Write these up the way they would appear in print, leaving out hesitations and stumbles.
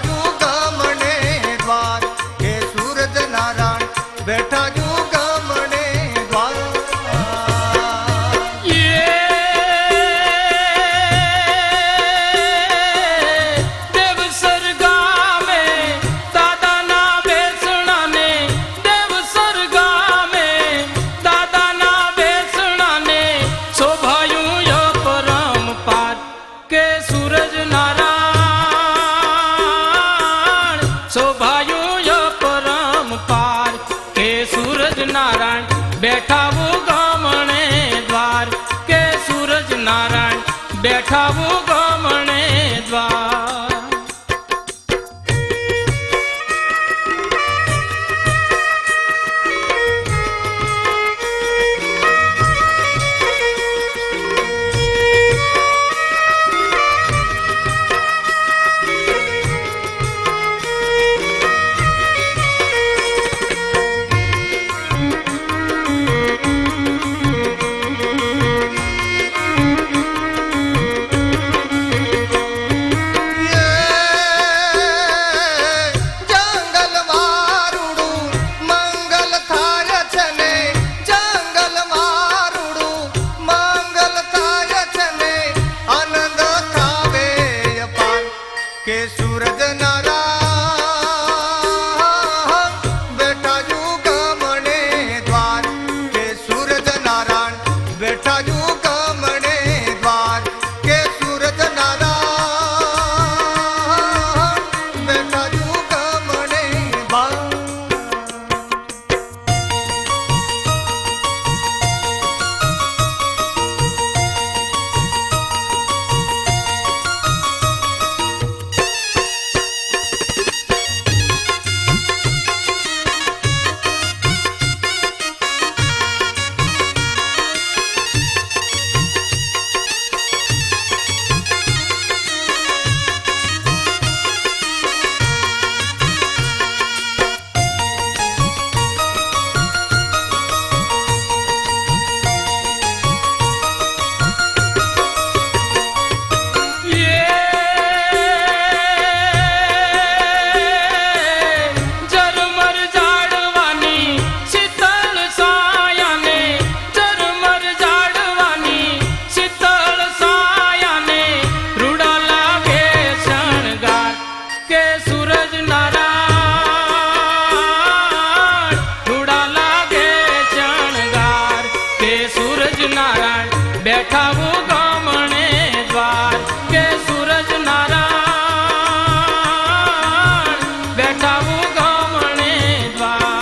જુ ગમણે દ્વાર કે સૂરજ નારાયણ બેઠા જુ ગમણે દ્વાર બેઠા વો ગમણે દ્વાર કે સૂરજ નારાયણ બેઠા વો ગમણે દ્વાર કે સૂરજ નારાયણ બેઠા જુ ગમણે દ્વાર કે સૂરજ નારાયણ બેઠા જુ ગમણે દ્વાર કે સૂરજ નારાયણ બેઠા જુ ગમણે દ્વાર બેઠા વો ગમણે દ્વાર કે સૂરજ નારાયણ બેઠા વો ગમણે દ્વાર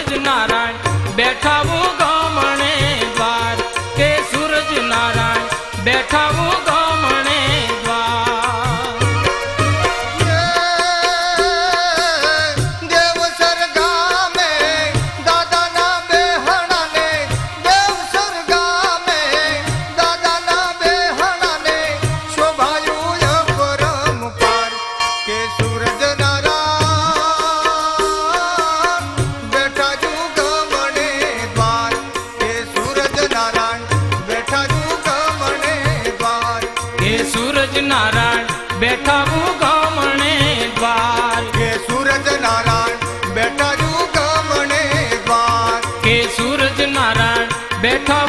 સૂરજ નારાયણ બેઠા ઉગમણે દ્વાર કે સૂરજ નારાયણ બેઠા ઉગમણે દ્વાર દેવસર ગામે દાદાના બેહણાને દેવસર ગામે દાદાના બેહણાને શોભાયું પરમ પાર કે સૂરજ નારાયણ બેઠા જુગમણે દ્વાર કે સૂરજ નારાયણ બેઠા જુગમણે દ્વાર કે સૂરજ નારાયણ બેઠા ઉગમણે દ્વાર કે સૂરજ નારાયણ બેઠા જુગમણે દ્વાર કે સૂરજ નારાયણ બેઠા